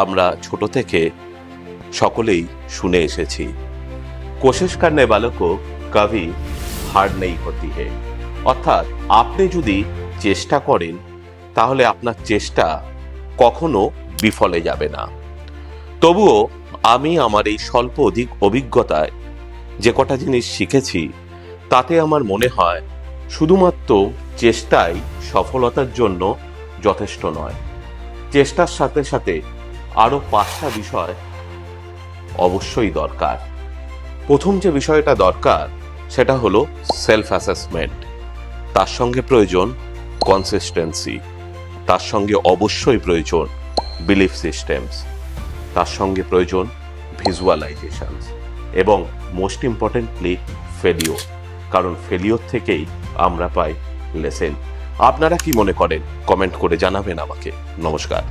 আমরা ছোট থেকে সকলেই শুনে এসেছি, কোশিশ করনে वालों को कभी हार नहीं होती है। অর্থাৎ আপনি যদি চেষ্টা করেন তাহলে আপনার চেষ্টা কখনো বিফলে যাবে না। তবুও আমি আমার এই স্বল্প অভিজ্ঞতায় যে কটা জিনিস শিখেছি তাতে আমার মনে হয় শুধুমাত্র চেষ্টাই সফলতার জন্য যথেষ্ট নয়। চেষ্টার সাথে সাথে আরো 5টা বিষয় অবশ্যই দরকার। প্রথম যে বিষয়টা দরকার সেটা হলো সেলফ অ্যাসেসমেন্ট, তার সঙ্গে প্রয়োজন কনসিস্টেন্সি, তার সঙ্গে অবশ্যই প্রয়োজন বিলিফ সিস্টেমস, তার সঙ্গে প্রয়োজন ভিজুয়ালাইজেশন এবং মোস্ট ইম্পর্টেন্টলি ফেলিওর, কারণ ফেলিওর থেকেই আমরা পাই লেসেন। আপনারা কি মনে করেন কমেন্ট করে জানাবেন আমাকে। নমস্কার।